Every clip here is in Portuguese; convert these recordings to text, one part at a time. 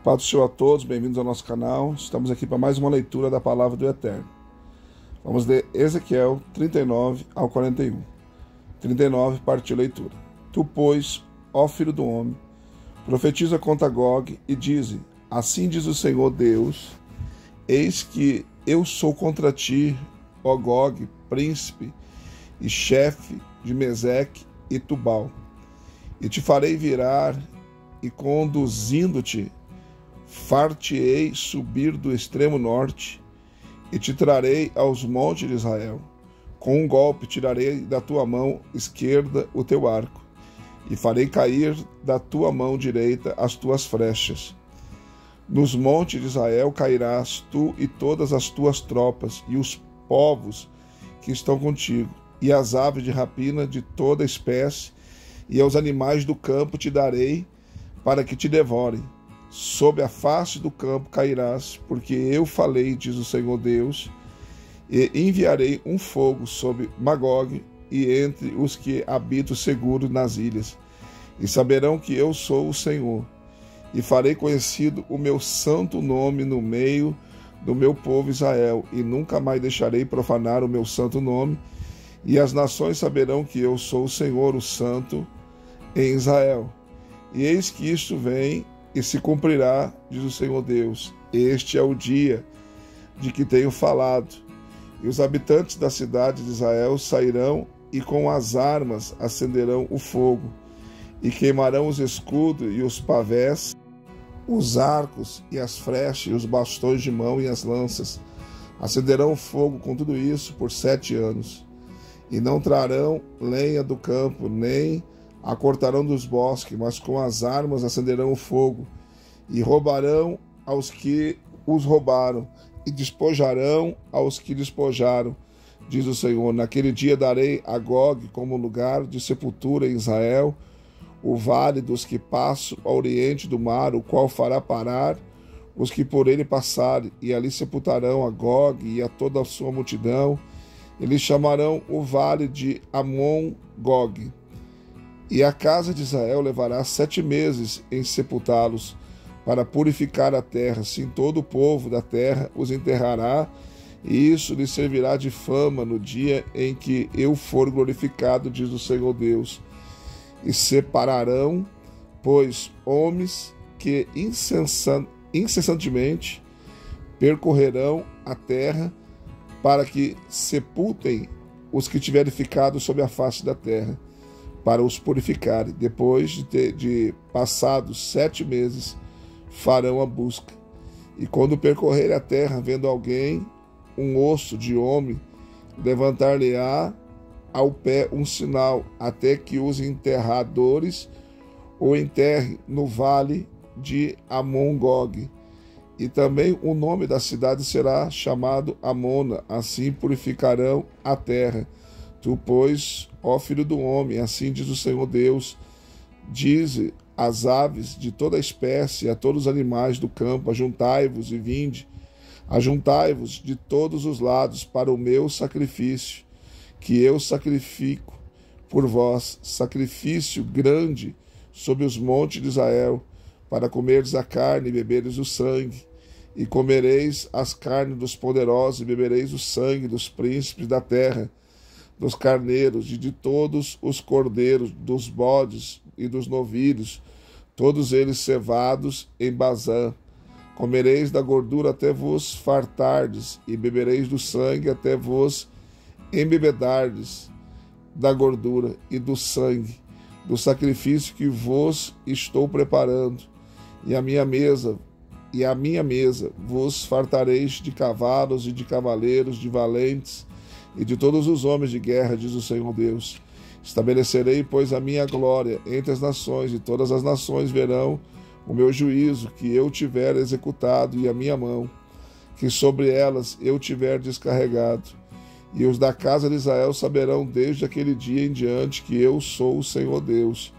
Paz do Senhor a todos, bem-vindos ao nosso canal. Estamos aqui para mais uma leitura da Palavra do Eterno. Vamos ler Ezequiel 39 ao 41. 39, parte de leitura. Tu, pois, ó filho do homem, profetiza contra Gog e dize: assim diz o Senhor Deus, eis que eu sou contra ti, ó Gog, príncipe e chefe de Meseque e Tubal, e te farei virar e conduzindo-te far-te-ei subir do extremo norte, e te trarei aos montes de Israel. Com um golpe tirarei da tua mão esquerda o teu arco, e farei cair da tua mão direita as tuas flechas. Nos montes de Israel cairás tu e todas as tuas tropas, e os povos que estão contigo, e as aves de rapina de toda espécie, e aos animais do campo te darei para que te devorem. Sob a face do campo cairás, porque eu falei, diz o Senhor Deus, e enviarei um fogo sobre Magog e entre os que habitam seguros nas ilhas, e saberão que eu sou o Senhor, e farei conhecido o meu santo nome no meio do meu povo Israel, e nunca mais deixarei profanar o meu santo nome, e as nações saberão que eu sou o Senhor, o Santo, em Israel. E eis que isto vem e se cumprirá, diz o Senhor Deus. Este é o dia de que tenho falado. E os habitantes da cidade de Israel sairão e com as armas acenderão o fogo, e queimarão os escudos e os pavés, os arcos e as flechas, e os bastões de mão e as lanças. Acenderão o fogo com tudo isso por 7 anos. E não trarão lenha do campo, nem a cortarão dos bosques, mas com as armas acenderão o fogo, e roubarão aos que os roubaram, e despojarão aos que despojaram, diz o Senhor. Naquele dia darei a Gog como lugar de sepultura em Israel, o vale dos que passam ao oriente do mar, o qual fará parar os que por ele passarem, e ali sepultarão a Gog e a toda a sua multidão. Eles chamarão o vale de Amon-Gog. E a casa de Israel levará 7 meses em sepultá-los, para purificar a terra. Sim, todo o povo da terra os enterrará, e isso lhes servirá de fama no dia em que eu for glorificado, diz o Senhor Deus. E separarão, pois, homens que incessantemente percorrerão a terra, para que sepultem os que tiverem ficado sobre a face da terra, para os purificarem. Depois de passados 7 meses, farão a busca. E quando percorrer a terra, vendo alguém, um osso de homem, levantar-lhe-á ao pé um sinal, até que os enterradores o enterrem no vale de Amon-Gog. E também o nome da cidade será chamado Amona, assim purificarão a terra. Tu, pois, ó filho do homem, assim diz o Senhor Deus, dize às aves de toda espécie, a todos os animais do campo: ajuntai-vos e vinde, ajuntai-vos de todos os lados para o meu sacrifício, que eu sacrifico por vós, sacrifício grande sobre os montes de Israel, para comerdes a carne e beberes o sangue. E comereis as carnes dos poderosos, e bebereis o sangue dos príncipes da terra, dos carneiros e de todos os cordeiros, dos bodes e dos novilhos, todos eles cevados em Bazã. Comereis da gordura até vos fartardes, e bebereis do sangue até vos embebedardes da gordura e do sangue, do sacrifício que vos estou preparando. E a minha mesa vos fartareis de cavalos e de cavaleiros, de valentes e de todos os homens de guerra, diz o Senhor Deus. Estabelecerei, pois, a minha glória entre as nações, e todas as nações verão o meu juízo que eu tiver executado, e a minha mão, que sobre elas eu tiver descarregado. E os da casa de Israel saberão desde aquele dia em diante que eu sou o Senhor Deus.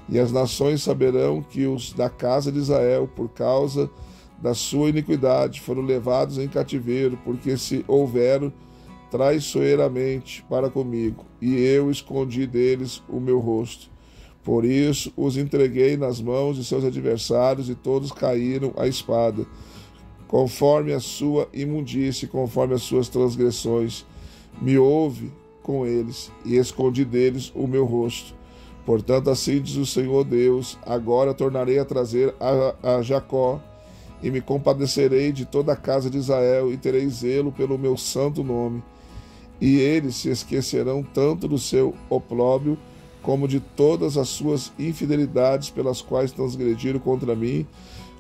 E as nações saberão que os da casa de Israel, por causa da sua iniquidade, foram levados em cativeiro, porque se houveram traiçoeiramente para comigo, e eu escondi deles o meu rosto. Por isso os entreguei nas mãos de seus adversários, e todos caíram à espada, conforme a sua imundície, conforme as suas transgressões. Me houve com eles, e escondi deles o meu rosto. Portanto, assim diz o Senhor Deus: agora tornarei a trazer a Jacó, e me compadecerei de toda a casa de Israel, e terei zelo pelo meu santo nome. E eles se esquecerão tanto do seu opróbrio, como de todas as suas infidelidades pelas quais transgrediram contra mim,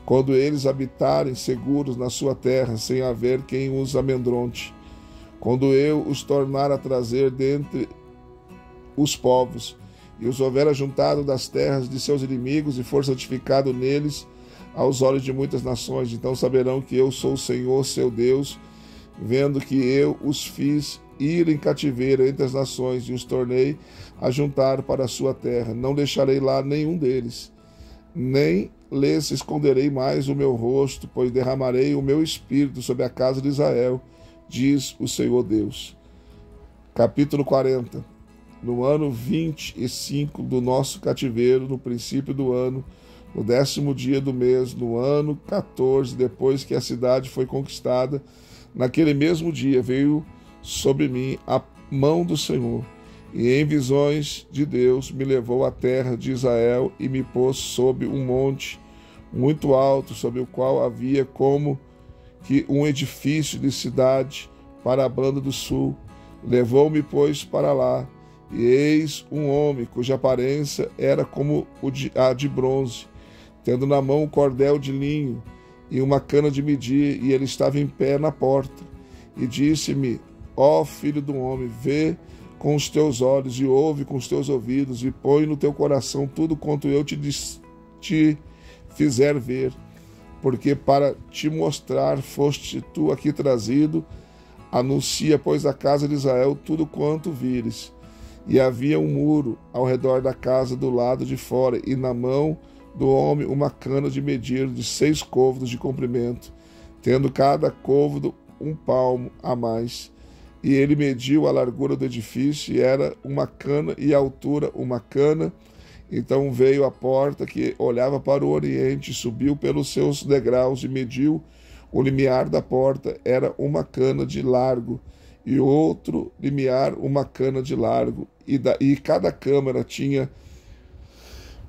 quando eles habitarem seguros na sua terra, sem haver quem os amedronte. Quando eu os tornar a trazer dentre os povos, e os houver ajuntado das terras de seus inimigos, e for santificado neles aos olhos de muitas nações, então saberão que eu sou o Senhor, seu Deus, vendo que eu os fiz ir em cativeiro entre as nações, e os tornei a juntar para a sua terra. Não deixarei lá nenhum deles, nem lhes esconderei mais o meu rosto, pois derramarei o meu espírito sobre a casa de Israel, diz o Senhor Deus. Capítulo 40. No ano 25 do nosso cativeiro, no princípio do ano, no 10º dia do mês, no ano 14, depois que a cidade foi conquistada, naquele mesmo dia veio sobre mim a mão do Senhor, e em visões de Deus me levou à terra de Israel e me pôs sob um monte muito alto, sobre o qual havia como que um edifício de cidade para a banda do sul. Levou-me, pois, para lá, e eis um homem cuja aparência era como a de bronze, tendo na mão um cordel de linho e uma cana de medir, e ele estava em pé na porta. E disse-me: ó filho do homem, vê com os teus olhos, e ouve com os teus ouvidos, e põe no teu coração tudo quanto eu te fizer ver, porque para te mostrar foste tu aqui trazido. Anuncia, pois, à casa de Israel tudo quanto vires. E havia um muro ao redor da casa do lado de fora, e na mão do homem uma cana de medir de 6 côvados de comprimento, tendo cada côvado um palmo a mais. E ele mediu a largura do edifício, e era uma cana, e a altura uma cana. Então veio à porta que olhava para o oriente, subiu pelos seus degraus e mediu o limiar da porta. Era uma cana de largo, e outro limiar uma cana de largo, e cada câmara tinha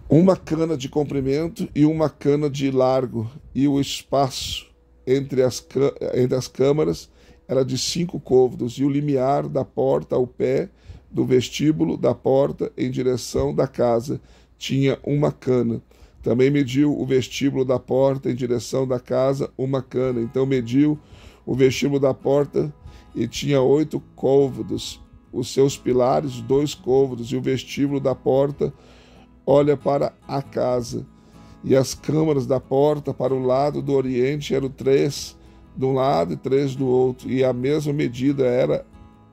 uma cana de comprimento e uma cana de largo, e o espaço entre as câmaras era de 5 côvados, e o limiar da porta ao pé do vestíbulo da porta em direção da casa tinha uma cana. Também mediu o vestíbulo da porta em direção da casa uma cana. Então mediu o vestíbulo da porta, e tinha 8 côvados, os seus pilares 2 côvados, e o vestíbulo da porta olha para a casa. E as câmaras da porta para o lado do oriente eram 3 de um lado e 3 do outro, e a mesma medida era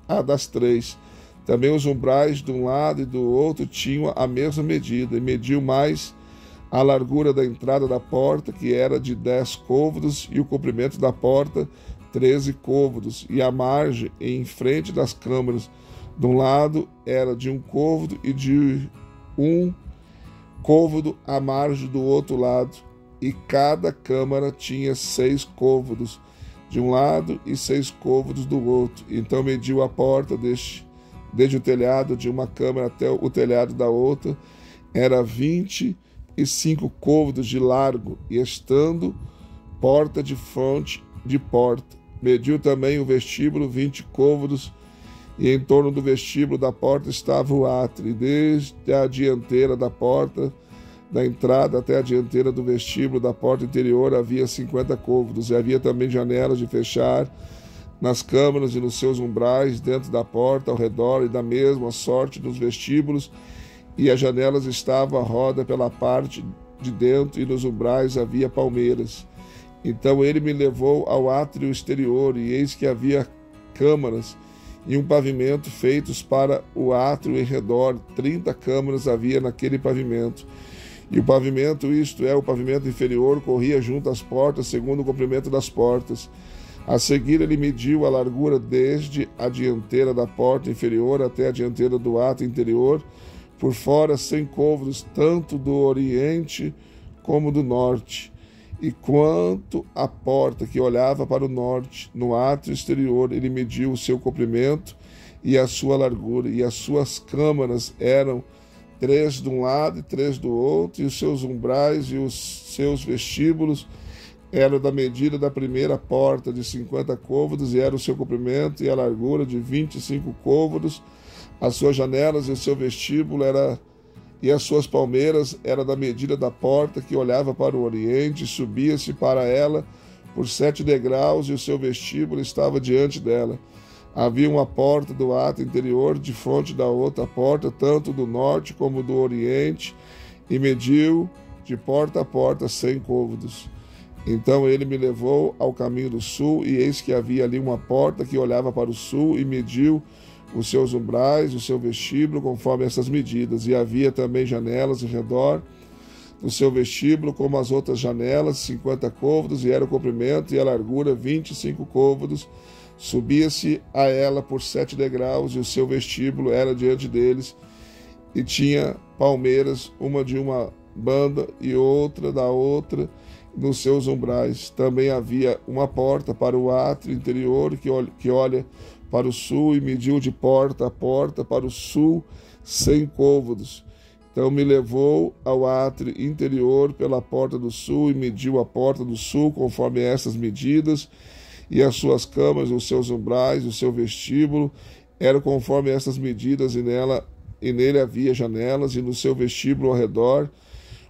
a das 3. Também os umbrais de um lado e do outro tinham a mesma medida, e mediu mais a largura da entrada da porta, que era de 10 côvados, e o comprimento da porta 13 côvados, e a margem em frente das câmaras de um lado era de 1 côvado, e de 1 côvado a margem do outro lado, e cada câmara tinha 6 côvados de um lado e 6 côvados do outro. Então mediu a porta desde o telhado de uma câmara até o telhado da outra, era 25 côvados de largo, e estando porta de fronte de porta. Mediu também o vestíbulo 20 côvados, e em torno do vestíbulo da porta estava o átrio, e desde a dianteira da porta da entrada até a dianteira do vestíbulo da porta interior havia 50 côvados, e havia também janelas de fechar nas câmaras e nos seus umbrais, dentro da porta, ao redor, e da mesma sorte nos vestíbulos, e as janelas estavam à roda pela parte de dentro, e nos umbrais havia palmeiras. Então ele me levou ao átrio exterior, e eis que havia câmaras e um pavimento feitos para o átrio em redor. 30 câmaras havia naquele pavimento. E o pavimento, isto é, o pavimento inferior, corria junto às portas, segundo o comprimento das portas. A seguir ele mediu a largura desde a dianteira da porta inferior até a dianteira do átrio interior, por fora 100 côvados, tanto do oriente como do norte. E quanto à porta que olhava para o norte, no átrio exterior, ele mediu o seu comprimento e a sua largura, e as suas câmaras eram 3 de um lado e 3 do outro, e os seus umbrais e os seus vestíbulos eram da medida da primeira porta de 50 côvados, e era o seu comprimento e a largura de 25 côvados. As suas janelas e o seu vestíbulo e as suas palmeiras era da medida da porta que olhava para o oriente, e subia-se para ela por 7 degraus, e o seu vestíbulo estava diante dela. Havia uma porta do átrio interior de fronte da outra porta, tanto do norte como do oriente, e mediu de porta a porta 100 côvados. Então ele me levou ao caminho do sul, e eis que havia ali uma porta que olhava para o sul, e mediu os seus umbrais, o seu vestíbulo, conforme essas medidas. E havia também janelas em redor do seu vestíbulo, como as outras janelas, 50 côvados, e era o comprimento e a largura 25 côvados. Subia-se a ela por 7 degraus, e o seu vestíbulo era diante deles, e tinha palmeiras, uma de uma banda e outra da outra, nos seus umbrais. Também havia uma porta para o átrio interior que olha para o sul, e mediu de porta a porta para o sul 100 côvados. Então me levou ao átrio interior pela porta do sul, e mediu a porta do sul conforme essas medidas, e as suas câmaras, os seus umbrais, o seu vestíbulo eram conforme essas medidas, e nele havia janelas, e no seu vestíbulo ao redor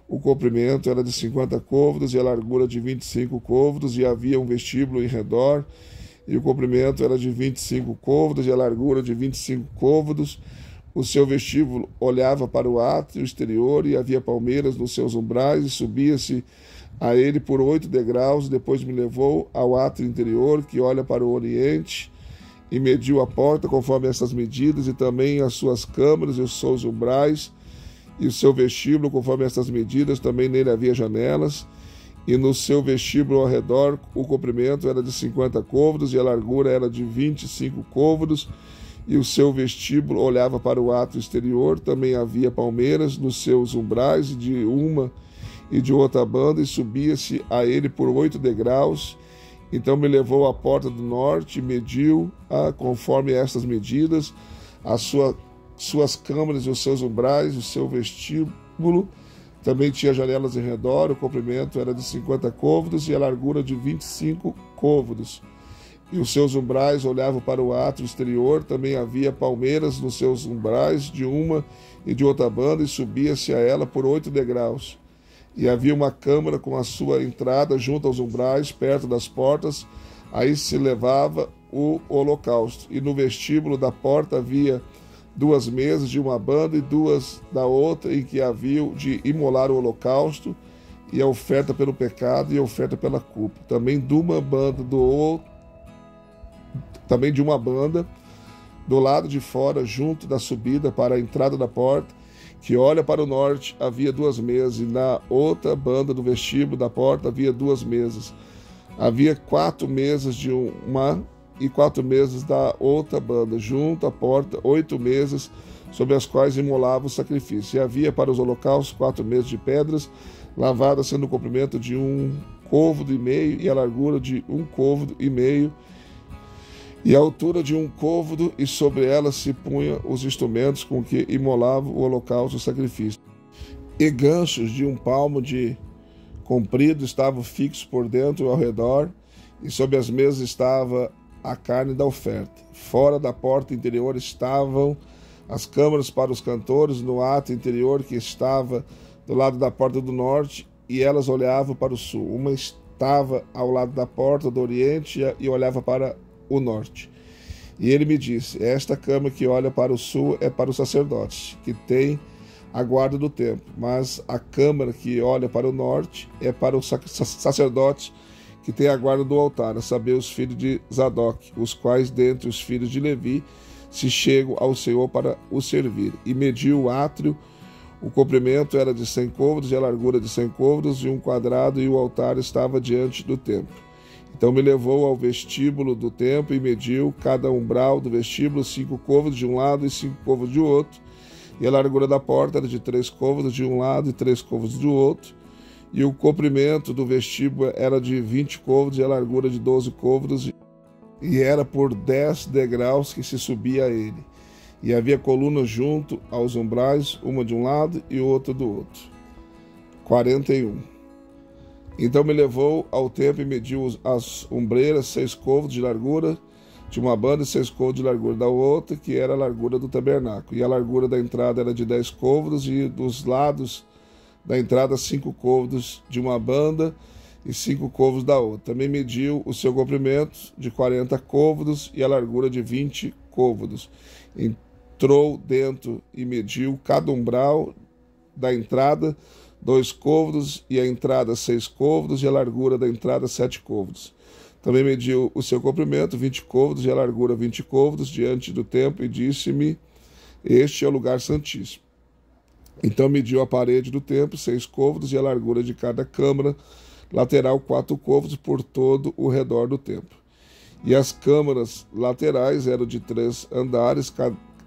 o comprimento era de 50 côvados e a largura de 25 côvados, e havia um vestíbulo em redor, e o comprimento era de 25 côvados e a largura de 25 côvados. O seu vestíbulo olhava para o átrio exterior, e havia palmeiras nos seus umbrais, e subia-se a ele por 8 degraus. Depois me levou ao átrio interior, que olha para o oriente, e mediu a porta conforme essas medidas, e também as suas câmaras e os seus umbrais, e o seu vestíbulo conforme essas medidas. Também nele havia janelas, e no seu vestíbulo ao redor o comprimento era de 50 côvados e a largura era de 25 côvados, e o seu vestíbulo olhava para o átrio exterior. Também havia palmeiras nos seus umbrais, de uma e de outra banda, e subia-se a ele por 8 degraus. Então me levou à porta do norte, e mediu-a conforme estas medidas, suas câmaras e os seus umbrais, o seu vestíbulo. Também tinha janelas em redor, o comprimento era de 50 côvados e a largura de 25 côvados. E os seus umbrais olhavam para o átrio exterior. Também havia palmeiras nos seus umbrais, de uma e de outra banda, e subia-se a ela por 8 degraus. E havia uma câmara com a sua entrada junto aos umbrais, perto das portas. Aí se levava o holocausto. E no vestíbulo da porta havia 2 mesas de uma banda e 2 da outra, em que haviam de imolar o holocausto e a oferta pelo pecado e a oferta pela culpa. Também de uma banda do lado de fora, junto da subida para a entrada da porta, que olha para o norte, havia 2 mesas, e na outra banda do vestíbulo da porta havia 2 mesas. Havia 4 mesas de uma e 4 mesas da outra banda, junto à porta 8 mesas, sobre as quais imolava o sacrifício. E havia para os holocaustos 4 mesas de pedras, lavadas, sendo o comprimento de 1,5 côvado e a largura de 1,5 côvado, e a altura de 1 côvado, e sobre elas se punham os instrumentos com que imolava o holocausto e o sacrifício. E ganchos de 1 palmo de comprido estavam fixos por dentro e ao redor, e sobre as mesas estava a carne da oferta. Fora da porta interior estavam as câmaras para os cantores, no átrio interior que estava do lado da porta do norte, e elas olhavam para o sul. Uma estava ao lado da porta do oriente e olhava para o norte. E ele me disse: esta câmara que olha para o sul é para os sacerdotes, que tem a guarda do templo, mas a câmara que olha para o norte é para os sacerdotes, que tem a guarda do altar, a saber, os filhos de Zadok, os quais dentre os filhos de Levi se chegam ao Senhor para o servir. E mediu o átrio, o comprimento era de 100 côvados e a largura de 100 côvados, e 1 quadrado, e o altar estava diante do templo. Então me levou ao vestíbulo do templo, e mediu cada umbral do vestíbulo 5 côvados de um lado e 5 côvados de outro, E a largura da porta era de 3 côvados de um lado e 3 côvados do outro. E o comprimento do vestíbulo era de 20 côvados e a largura de 12 côvados. E era por 10 degraus que se subia a ele. E havia colunas junto aos umbrais, uma de um lado e outra do outro. 41. Então me levou ao templo e mediu as ombreiras, 6 côvados de largura de uma banda e 6 côvados de largura da outra, que era a largura do tabernáculo. E a largura da entrada era de 10 côvados, e dos lados da entrada 5 côvados de uma banda e 5 côvados da outra. Também mediu o seu comprimento de 40 côvados e a largura de 20 côvados. Entrou dentro e mediu cada umbral da entrada 2 côvados, e a entrada 6 côvados, e a largura da entrada 7 côvados. Também mediu o seu comprimento 20 côvados e a largura 20 côvados diante do templo, e disse-me: este é o lugar santíssimo. Então mediu a parede do templo 6 côvados e a largura de cada câmara lateral 4 côvados por todo o redor do templo. E as câmaras laterais eram de 3 andares,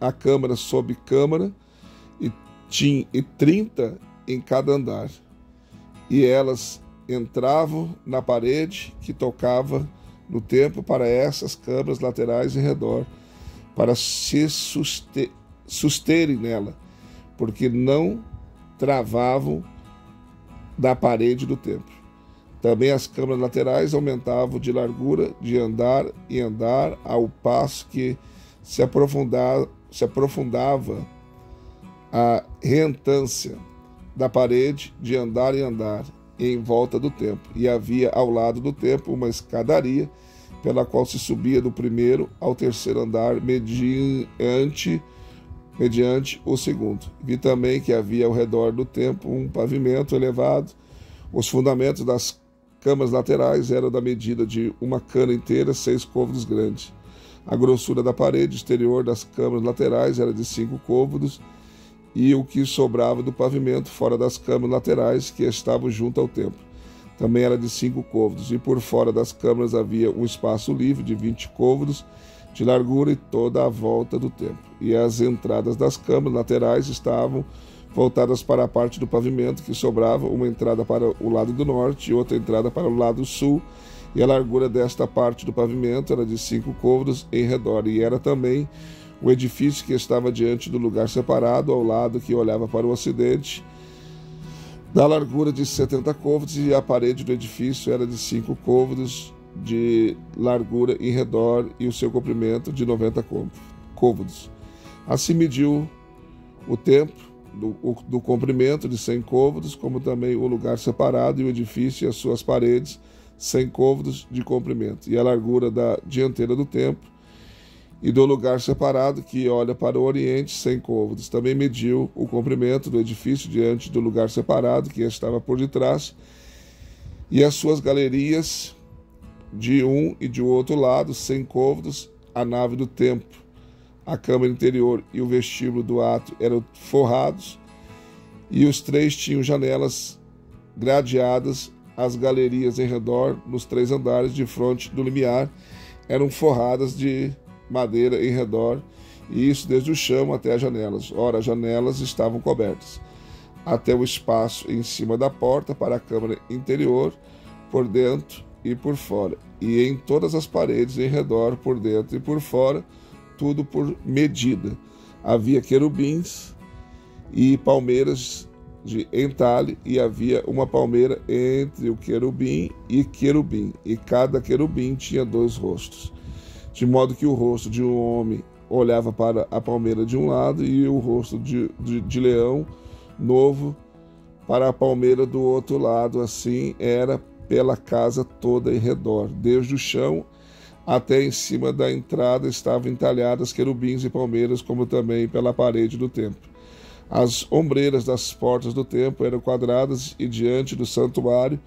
a câmara sob câmara, e tinha 30 em cada andar. E elas entravam na parede que tocava no templo para essas câmaras laterais em redor, para se susterem nela, porque não travavam da parede do templo. Também as câmaras laterais aumentavam de largura de andar em andar, ao passo que se aprofundava a reentrância da parede de andar em andar em volta do templo. E havia ao lado do templo uma escadaria pela qual se subia do primeiro ao terceiro andar mediante o segundo. Vi também que havia ao redor do templo um pavimento elevado. Os fundamentos das câmaras laterais eram da medida de uma cana inteira, 6 côvados grandes. A grossura da parede exterior das câmaras laterais era de 5 côvados, e o que sobrava do pavimento fora das câmaras laterais que estavam junto ao templo também era de 5 côvados, e por fora das câmaras havia um espaço livre de 20 côvados de largura e toda a volta do templo. E as entradas das câmaras laterais estavam voltadas para a parte do pavimento que sobrava, uma entrada para o lado do norte e outra entrada para o lado sul, e a largura desta parte do pavimento era de 5 côvados em redor, e era também o edifício que estava diante do lugar separado, ao lado que olhava para o ocidente, da largura de 70 côvados, e a parede do edifício era de 5 côvados de largura em redor, e o seu comprimento de 90 côvados. Assim mediu o templo do comprimento de 100 côvados, como também o lugar separado e o edifício e as suas paredes, 100 côvados de comprimento, e a largura da dianteira do templo e do lugar separado que olha para o oriente, 100 côvados. Também mediu o comprimento do edifício diante do lugar separado que estava por detrás, e as suas galerias de um e de outro lado, 100 côvados. A nave do templo, a câmara interior e o vestíbulo do átrio eram forrados, e os 3 tinham janelas gradeadas. As galerias em redor, nos 3 andares de fronte do limiar, eram forradas de madeira em redor, e isso desde o chão até as janelas. Ora, as janelas estavam cobertas até o espaço em cima da porta para a câmara interior, por dentro e por fora, e em todas as paredes em redor, por dentro e por fora, tudo por medida. Havia querubins e palmeiras de entalhe, e havia uma palmeira entre o querubim, e cada querubim tinha 2 rostos, de modo que o rosto de um homem olhava para a palmeira de um lado, e o rosto de leão novo para a palmeira do outro lado. Assim era pela casa toda em redor, desde o chão até em cima da entrada estavam entalhadas querubins e palmeiras, como também pela parede do templo. As ombreiras das portas do templo eram quadradas, e diante do santuário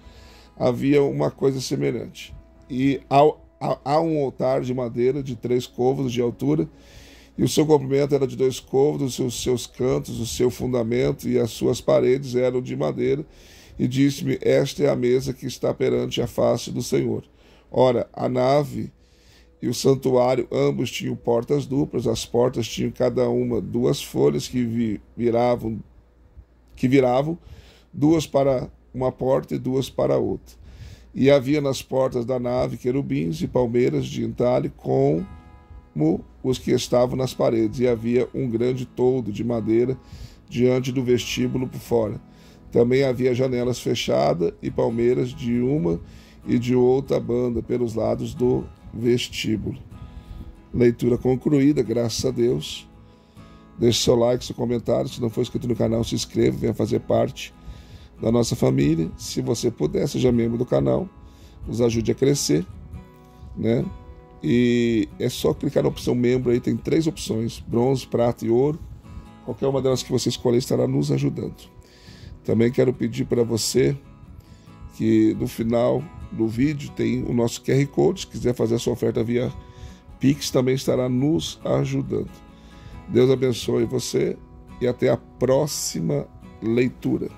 havia uma coisa semelhante. E há um altar de madeira de 3 côvados de altura, e o seu comprimento era de 2 côvados, os seus cantos, o seu fundamento e as suas paredes eram de madeira. E disse-me: esta é a mesa que está perante a face do Senhor. Ora, a nave e o santuário, ambos tinham portas duplas. As portas tinham cada uma 2 folhas que viravam, duas para uma porta e 2 para outra. E havia nas portas da nave querubins e palmeiras de entalhe como os que estavam nas paredes, e havia um grande toldo de madeira diante do vestíbulo por fora. Também havia janelas fechadas e palmeiras de uma e de outra banda pelos lados do vestíbulo. Leitura concluída, graças a Deus. Deixe seu like, seu comentário. Se não for inscrito no canal, se inscreva, venha fazer parte da nossa família. Se você puder, seja membro do canal, nos ajude a crescer, né? E é só clicar na opção membro aí, tem 3 opções: bronze, prata e ouro. Qualquer uma delas que você escolher estará nos ajudando. Também quero pedir para você que no final do vídeo tem o nosso QR Code. Se quiser fazer a sua oferta via Pix, também estará nos ajudando. Deus abençoe você e até a próxima leitura.